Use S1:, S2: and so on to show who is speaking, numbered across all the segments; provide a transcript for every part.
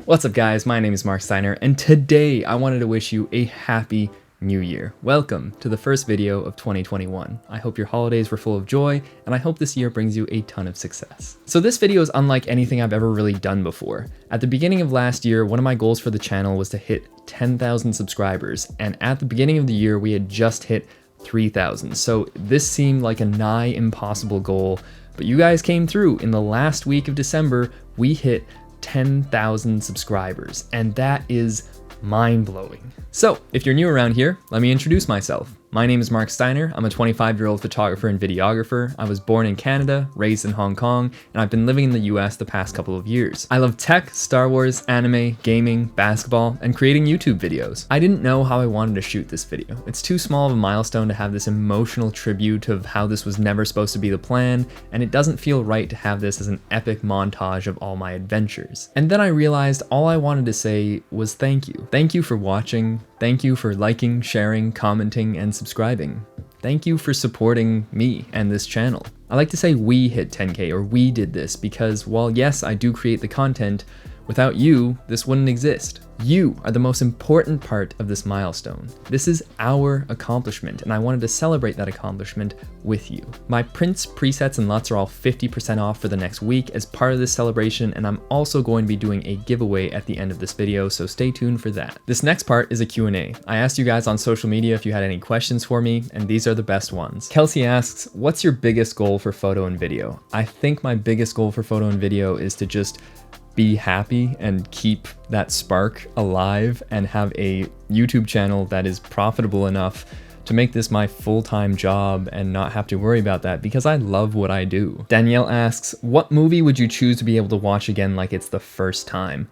S1: What's up guys, my name is Marc Steiner, and today I wanted to wish you a happy new year. Welcome to the first video of 2021. I hope your holidays were full of joy, and I hope this year brings you a ton of success. So this video is unlike anything I've ever really done before. At the beginning of last year, one of my goals for the channel was to hit 10,000 subscribers, and at the beginning of the year, we had just hit 3,000. So this seemed like a nigh impossible goal, but you guys came through. In the last week of December, we hit 10,000 subscribers, and that is mind-blowing. So, if you're new around here, let me introduce myself. My name is Marc Steiner. I'm a 25-year-old photographer and videographer. I was born in Canada, raised in Hong Kong, and I've been living in the US the past couple of years. I love tech, Star Wars, anime, gaming, basketball, and creating YouTube videos. I didn't know how I wanted to shoot this video. It's too small of a milestone to have this emotional tribute of how this was never supposed to be the plan, and it doesn't feel right to have this as an epic montage of all my adventures. And then I realized all I wanted to say was thank you. Thank you for watching. Thank you for liking, sharing, commenting, and subscribing. Thank you for supporting me and this channel. I like to say we hit 10K or we did this because while yes, I do create the content, without you, this wouldn't exist. You are the most important part of this milestone. This is our accomplishment, and I wanted to celebrate that accomplishment with you. My prints, presets, and LUTs are all 50% off for the next week as part of this celebration, and I'm also going to be doing a giveaway at the end of this video, so stay tuned for that. This next part is a Q&A. I asked you guys on social media if you had any questions for me, and these are the best ones. Kelsey asks, what's your biggest goal for photo and video? I think my biggest goal for photo and video is to just be happy and keep that spark alive and have a YouTube channel that is profitable enough to make this my full-time job and not have to worry about that because I love what I do. Danielle asks, what movie would you choose to be able to watch again like it's the first time?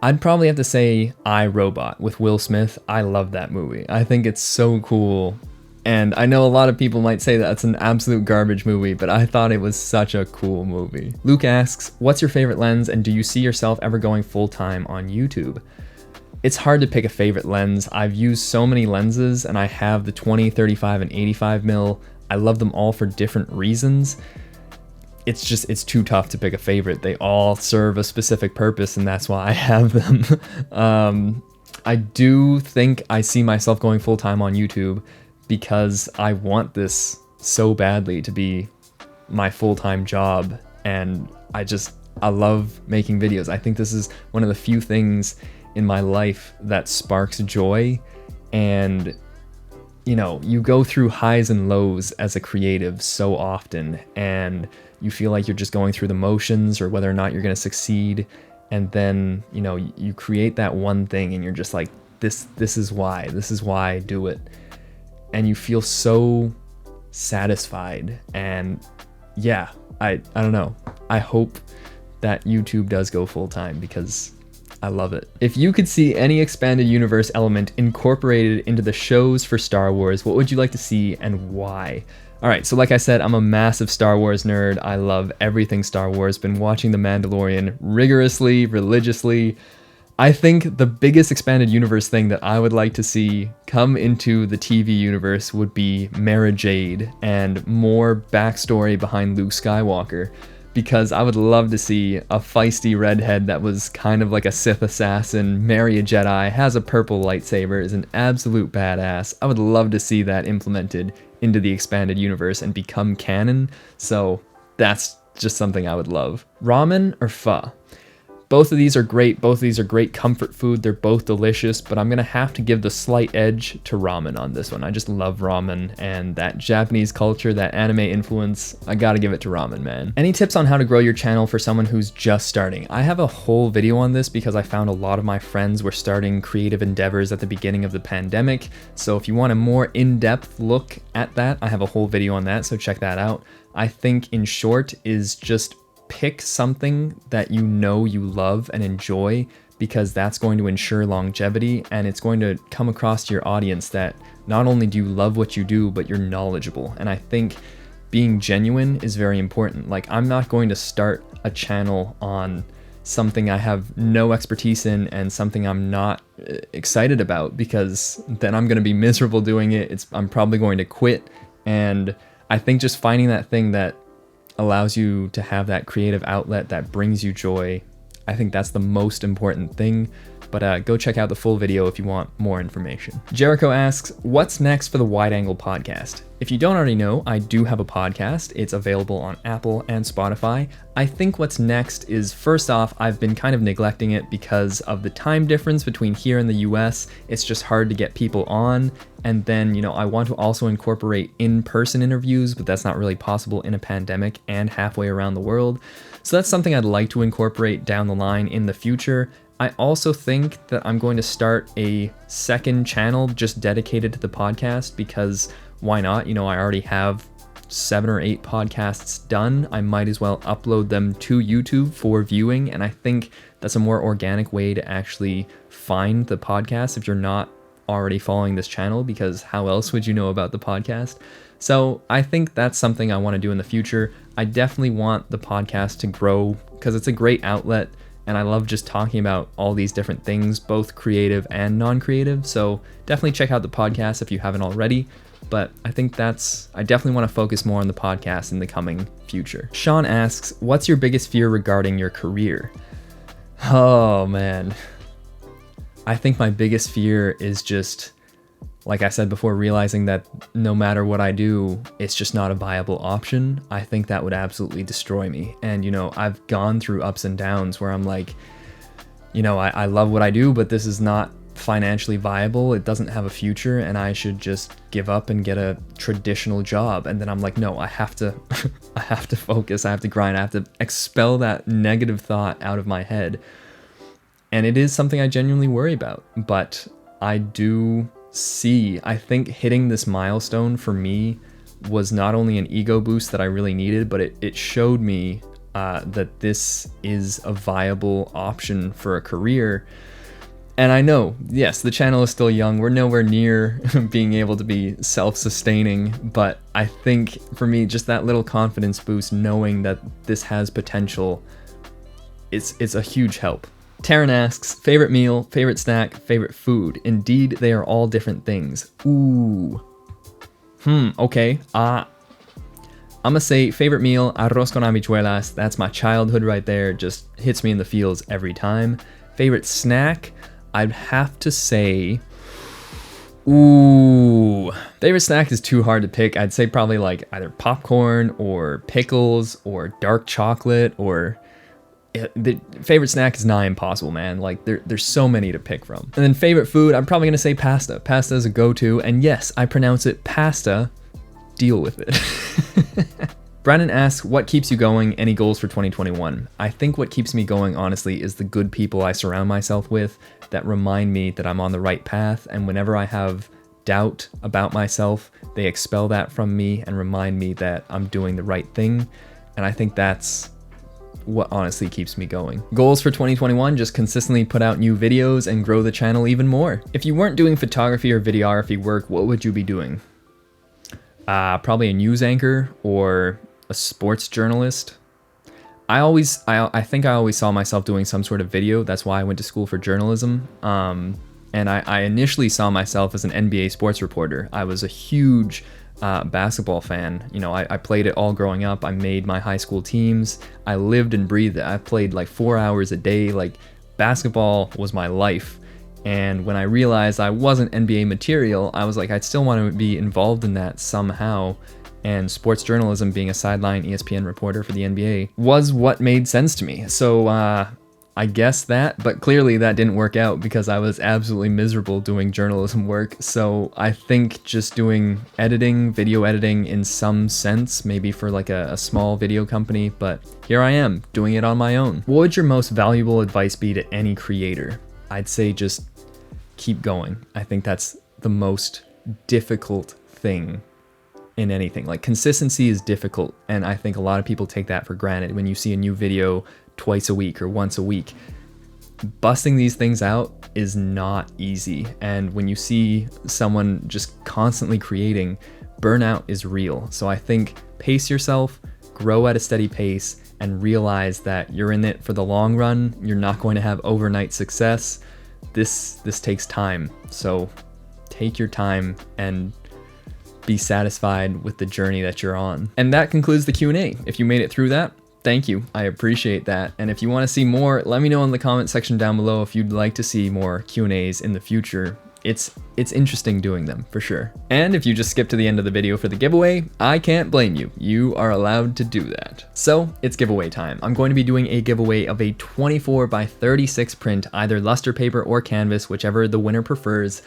S1: I'd probably have to say I, Robot with Will Smith. I love that movie. I think it's so cool. And I know a lot of people might say that's an absolute garbage movie, but I thought it was such a cool movie. Luke asks, what's your favorite lens and do you see yourself ever going full-time on YouTube? It's hard to pick a favorite lens. I've used so many lenses and I have the 20, 35, and 85 mil. I love them all for different reasons. It's too tough to pick a favorite. They all serve a specific purpose and that's why I have them. I do think I see myself going full-time on YouTube because I want this so badly to be my full-time job, and I love making videos. I think this is one of the few things in my life that sparks joy, and you know, you go through highs and lows as a creative so often, and you feel like you're just going through the motions or whether or not you're gonna succeed, and then, you know, you create that one thing and you're just like, this is why I do it. And you feel so satisfied, and yeah, I don't know. I hope that YouTube does go full-time because I love it. If you could see any expanded universe element incorporated into the shows for Star Wars, what would you like to see and why? All right, so like I said, I'm a massive Star Wars nerd. I love everything Star Wars. Been watching The Mandalorian rigorously, religiously. I think the biggest expanded universe thing that I would like to see come into the TV universe would be Mara Jade and more backstory behind Luke Skywalker, because I would love to see a feisty redhead that was kind of like a Sith assassin, marry a Jedi, has a purple lightsaber, is an absolute badass. I would love to see that implemented into the expanded universe and become canon, so that's just something I would love. Ramen or pho? Both of these are great. Both of these are great comfort food. They're both delicious, but I'm gonna have to give the slight edge to ramen on this one. I just love ramen, and that Japanese culture, that anime influence, I gotta give it to ramen, man. Any tips on how to grow your channel for someone who's just starting? I have a whole video on this because I found a lot of my friends were starting creative endeavors at the beginning of the pandemic. So if you want a more in-depth look at that, I have a whole video on that, so check that out. I think in short is just pick something that you know you love and enjoy, because that's going to ensure longevity, and it's going to come across to your audience that not only do you love what you do, but you're knowledgeable. And I think being genuine is very important. Like, I'm not going to start a channel on something I have no expertise in and something I'm not excited about, because then I'm going to be miserable doing it. I'm probably going to quit. And I think just finding that thing that allows you to have that creative outlet that brings you joy, I think that's the most important thing. But go check out the full video if you want more information. Jericho asks, what's next for the Wide Angle podcast? If you don't already know, I do have a podcast. It's available on Apple and Spotify. I think what's next is, first off, I've been kind of neglecting it because of the time difference between here and the US. It's just hard to get people on. And then, you know, I want to also incorporate in-person interviews, but that's not really possible in a pandemic and halfway around the world. So that's something I'd like to incorporate down the line in the future. I also think that I'm going to start a second channel just dedicated to the podcast, because why not? You know, I already have 7 or 8 podcasts done. I might as well upload them to YouTube for viewing. And I think that's a more organic way to actually find the podcast if you're not already following this channel, because how else would you know about the podcast? So I think that's something I want to do in the future. I definitely want the podcast to grow because it's a great outlet. And I love just talking about all these different things, both creative and non-creative. So definitely check out the podcast if you haven't already. But I think I definitely want to focus more on the podcast in the coming future. Sean asks, what's your biggest fear regarding your career? Oh man. I think my biggest fear is just, like I said before, realizing that no matter what I do, it's just not a viable option. I think that would absolutely destroy me. And, you know, I've gone through ups and downs where I'm like, you know, I love what I do, but this is not financially viable. It doesn't have a future, and I should just give up and get a traditional job. And then I'm like, no, I have to, I have to focus. I have to grind. I have to expel that negative thought out of my head. And it is something I genuinely worry about, but I think hitting this milestone for me was not only an ego boost that I really needed, but it showed me that this is a viable option for a career. And I know, yes, the channel is still young. We're nowhere near being able to be self-sustaining, but I think for me, just that little confidence boost, knowing that this has potential, it's a huge help. Taryn asks, favorite meal, favorite snack, favorite food. Indeed, they are all different things. Ooh. Okay. I'm gonna say favorite meal, arroz con habichuelas. That's my childhood right there. Just hits me in the feels every time. Favorite snack, I'd have to say, ooh. Favorite snack is too hard to pick. I'd say probably like either popcorn or pickles or dark chocolate, or the favorite snack is nigh impossible, man. Like there's so many to pick from. And then favorite food, I'm probably gonna say pasta. Pasta is a go-to, and yes, I pronounce it pasta. Deal with it. Brandon asks, what keeps you going? Any goals for 2021? I think what keeps me going, honestly, is the good people I surround myself with that remind me that I'm on the right path. And whenever I have doubt about myself, they expel that from me and remind me that I'm doing the right thing. And I think that's what honestly keeps me going. Goals for 2021, just consistently put out new videos and grow the channel even more. If you weren't doing photography or videography work, what would you be doing? Probably a news anchor or a sports journalist. I think I always saw myself doing some sort of video. That's why I went to school for journalism. And I initially saw myself as an NBA sports reporter. I was a huge basketball fan. You know, I played it all growing up. I made my high school teams. I lived and breathed it. I played like 4 hours a day. Like, basketball was my life. And when I realized I wasn't NBA material, I was like, I'd still want to be involved in that somehow. And sports journalism, being a sideline ESPN reporter for the NBA, was what made sense to me. So I guess that, but clearly that didn't work out because I was absolutely miserable doing journalism work. So I think just doing editing, video editing in some sense, maybe for like a small video company, but here I am doing it on my own. What would your most valuable advice be to any creator? I'd say just keep going. I think that's the most difficult thing in anything. Like, consistency is difficult, and I think a lot of people take that for granted. When you see a new video twice a week or once a week, busting these things out is not easy. And when you see someone just constantly creating, burnout is real. So I think pace yourself, grow at a steady pace, and realize that you're in it for the long run. You're not going to have overnight success. This takes time. So take your time and be satisfied with the journey that you're on. And that concludes the Q&A. If you made it through that, thank you. I appreciate that. And if you want to see more, let me know in the comment section down below if you'd like to see more Q&As in the future. It's interesting doing them, for sure. And if you just skip to the end of the video for the giveaway, I can't blame you. You are allowed to do that. So it's giveaway time. I'm going to be doing a giveaway of a 24 by 36 print, either luster paper or canvas, whichever the winner prefers,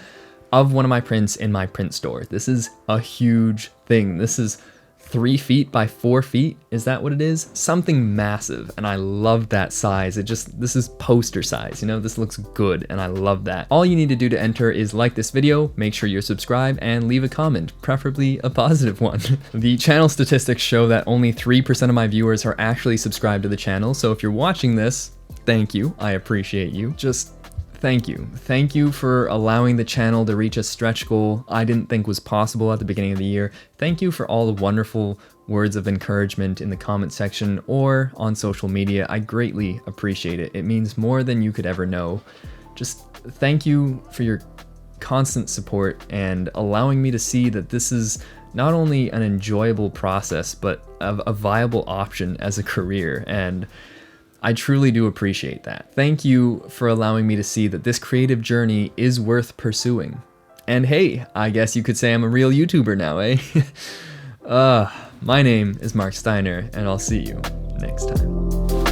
S1: of one of my prints in my print store. This is a huge thing. This is 3 feet by 4 feet. Is that what it is? Something massive. And I love that size. This is poster size, you know, this looks good and I love that. All you need to do to enter is like this video, make sure you're subscribed, and leave a comment, preferably a positive one. The channel statistics show that only 3% of my viewers are actually subscribed to the channel. So if you're watching this, thank you. I appreciate you. Just thank you. Thank you for allowing the channel to reach a stretch goal I didn't think was possible at the beginning of the year. Thank you for all the wonderful words of encouragement in the comment section or on social media. I greatly appreciate it. It means more than you could ever know. Just thank you for your constant support and allowing me to see that this is not only an enjoyable process, but a viable option as a career. And I truly do appreciate that. Thank you for allowing me to see that this creative journey is worth pursuing. And hey, I guess you could say I'm a real YouTuber now, eh? My name is Marc Steiner, and I'll see you next time.